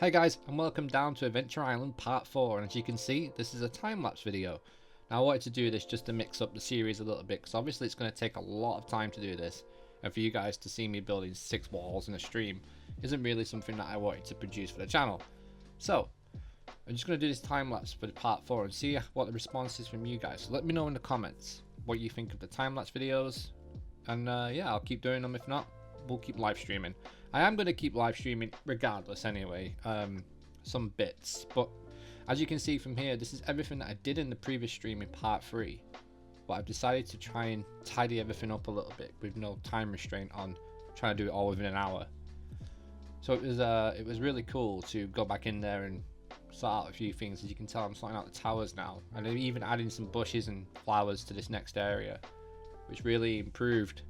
Hey guys, and welcome down to Adventure Island Part 4, and as you can see, this is a time-lapse video. Now I wanted to do this just to mix up the series a little bit, because obviously it's going to take a lot of time to do this, and for you guys to see me building 6 walls in a stream isn't really something that I wanted to produce for the channel. So, I'm just going to do this time-lapse for Part 4 and see what the response is from you guys. So let me know in the comments what you think of the time-lapse videos, and yeah, I'll keep doing them. If not, we'll keep live streaming. I am going to keep live streaming regardless anyway, some bits, but as you can see from here, this is everything that I did in the previous stream in part 3, but I've decided to try and tidy everything up a little bit with no time restraint on trying to do it all within an hour. So it was really cool to go back in there and sort out a few things. As you can tell, I'm sorting out the towers now, and I'm even adding some bushes and flowers to this next area, which really improved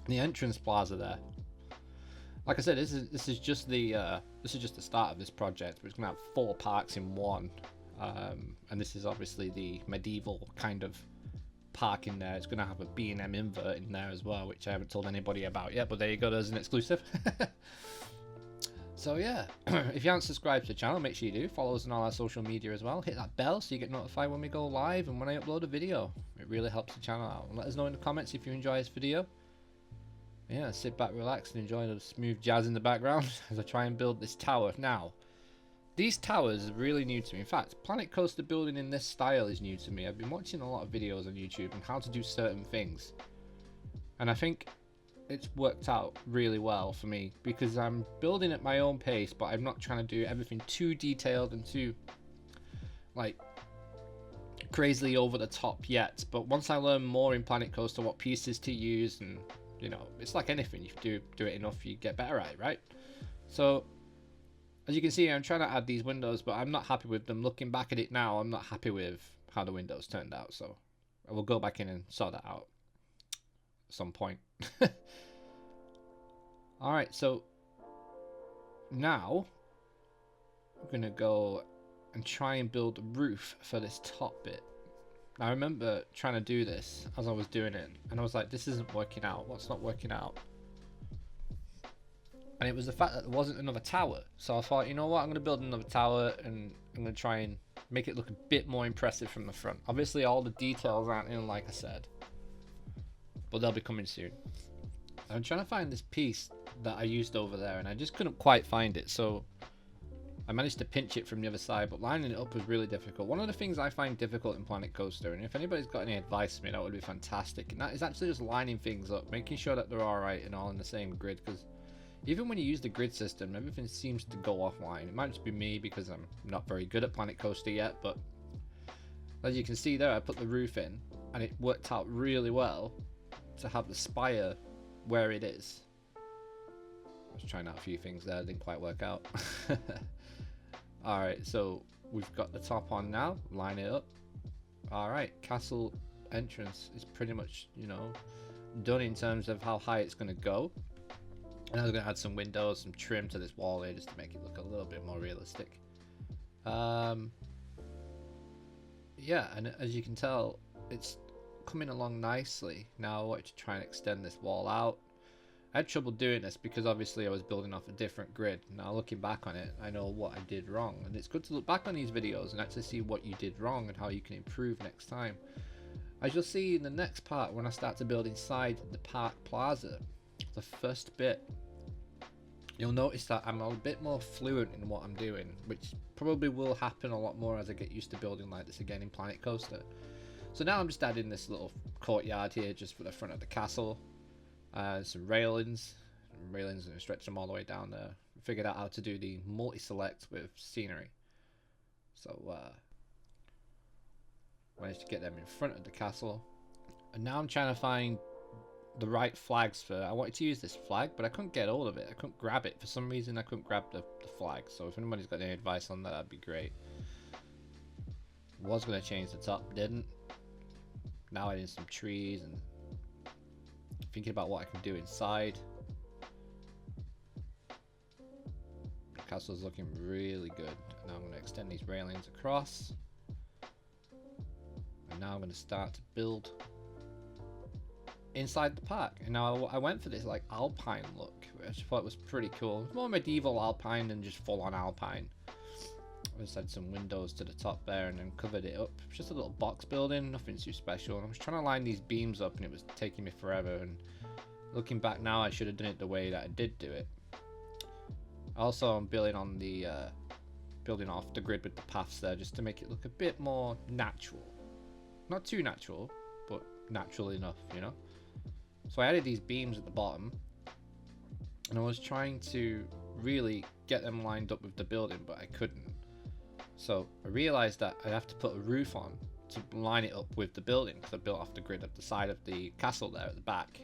the entrance plaza there. Like I said, this is just the start of this project. We're gonna have 4 parks in one, and this is obviously the medieval kind of park in there. It's gonna have a B&M invert in there as well, which I haven't told anybody about yet. But there you go, there's an exclusive. So yeah, if you haven't subscribed to the channel, make sure you do. Follow us on all our social media as well. Hit that bell so you get notified when we go live and when I upload a video. It really helps the channel out. And let us know in the comments if you enjoy this video. Yeah, sit back, relax, and enjoy the smooth jazz in the background as I try and build this tower. Now, these towers are really new to me. In fact, Planet Coaster building in this style is new to me. I've been watching a lot of videos on YouTube on how to do certain things, and I think it's worked out really well for me because I'm building at my own pace, but I'm not trying to do everything too detailed and too like crazily over the top yet. But once I learn more in Planet Coaster what pieces to use, and you know, it's like anything, you do it enough, you get better at it, right? So as you can see, I'm trying to add these windows, but I'm not happy with them. Looking back at it now, I'm not happy with how the windows turned out, so I will go back in and sort that out at some point. Alright, so now I'm gonna go and try and build a roof for this top bit. I remember trying to do this as I was doing it, and I was like, this isn't working out. What's not working out? And it was the fact that there wasn't another tower. So I thought, you know what, I'm going to build another tower, and I'm going to try and make it look a bit more impressive from the front. Obviously, all the details aren't in, like I said, but they'll be coming soon. I'm trying to find this piece that I used over there, and I just couldn't quite find it. So I managed to pinch it from the other side, but lining it up was really difficult. One of the things I find difficult in Planet Coaster, and if anybody's got any advice for me, that would be fantastic, and that is actually just lining things up, making sure that they're alright and all in the same grid, because even when you use the grid system, everything seems to go offline. It might just be me because I'm not very good at Planet Coaster yet, but as you can see there, I put the roof in, and it worked out really well to have the spire where it is. I was trying out a few things there, didn't quite work out. Alright, so we've got the top on now, line it up. Alright, castle entrance is pretty much, you know, done in terms of how high it's going to go. And I'm going to add some windows, some trim to this wall here just to make it look a little bit more realistic. Yeah, and as you can tell, it's coming along nicely. Now I wanted to try and extend this wall out. I had trouble doing this because obviously I was building off a different grid. Now looking back on it, I know what I did wrong, and it's good to look back on these videos and actually see what you did wrong and how you can improve next time. As you'll see in the next part, when I start to build inside the park plaza, the first bit, you'll notice that I'm a bit more fluent in what I'm doing, which probably will happen a lot more as I get used to building like this again in Planet Coaster. So now I'm just adding this little courtyard here just for the front of the castle. Some railings and stretch them all the way down there. Figured out how to do the multi-select with scenery. So managed to get them in front of the castle. And now I'm trying to find the right flags for. I wanted to use this flag, but I couldn't get hold of it. I couldn't grab it. For some reason I couldn't grab the flag. So if anybody's got any advice on that, that'd be great. Was going to change the top, didn't. Now I need some trees and thinking about what I can do inside. The castle's looking really good. Now I'm going to extend these railings across. And now I'm going to start to build inside the park. And now I went for this like alpine look, which I thought was pretty cool. More medieval alpine than just full on alpine. I just had some windows to the top there and then covered it up. It's just a little box building, nothing too special. And I was trying to line these beams up and it was taking me forever. And looking back now, I should have done it the way that I did do it. Also, I'm building on the building off the grid with the paths there just to make it look a bit more natural. Not too natural, but natural enough, you know. So I added these beams at the bottom, and I was trying to really get them lined up with the building, but I couldn't. So I realized that I'd have to put a roof on to line it up with the building, because I built off the grid at the side of the castle there at the back.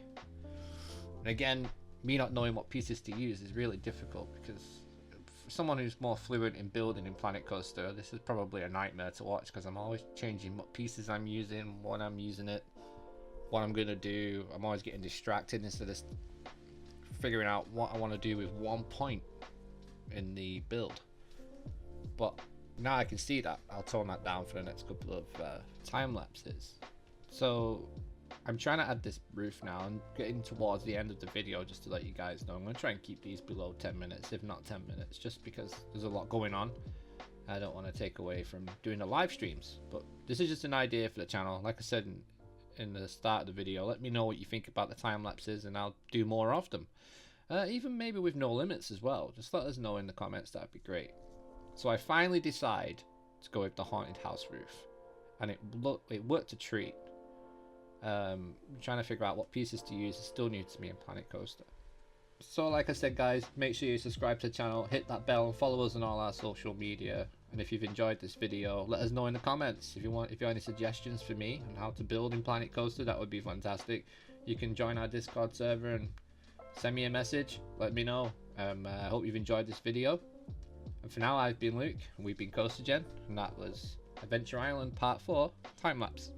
And again, me not knowing what pieces to use is really difficult, because for someone who's more fluent in building in Planet Coaster, this is probably a nightmare to watch, because I'm always changing what pieces I'm using, when I'm using it, what I'm gonna do. I'm always getting distracted instead of figuring out what I want to do with one point in the build. But now I can see that I'll tone that down for the next couple of time lapses. So I'm trying to add this roof now and getting towards the end of the video, just to let you guys know. I'm going to try and keep these below 10 minutes, if not 10 minutes, just because there's a lot going on. I don't want to take away from doing the live streams, but this is just an idea for the channel. Like I said in the start of the video, let me know what you think about the time lapses and I'll do more of them. Even maybe with no limits as well. Just let us know in the comments, that'd be great. So I finally decide to go with the haunted house roof, and it worked a treat. Trying to figure out what pieces to use is still new to me in Planet Coaster. So like I said, guys, make sure you subscribe to the channel, hit that bell, and follow us on all our social media. And if you've enjoyed this video, let us know in the comments. If you have any suggestions for me on how to build in Planet Coaster, that would be fantastic. You can join our Discord server and send me a message, let me know. I hope you've enjoyed this video. And for now, I've been Luke, and we've been CoasterGen, and that was Adventure Island Part 4 Time Lapse.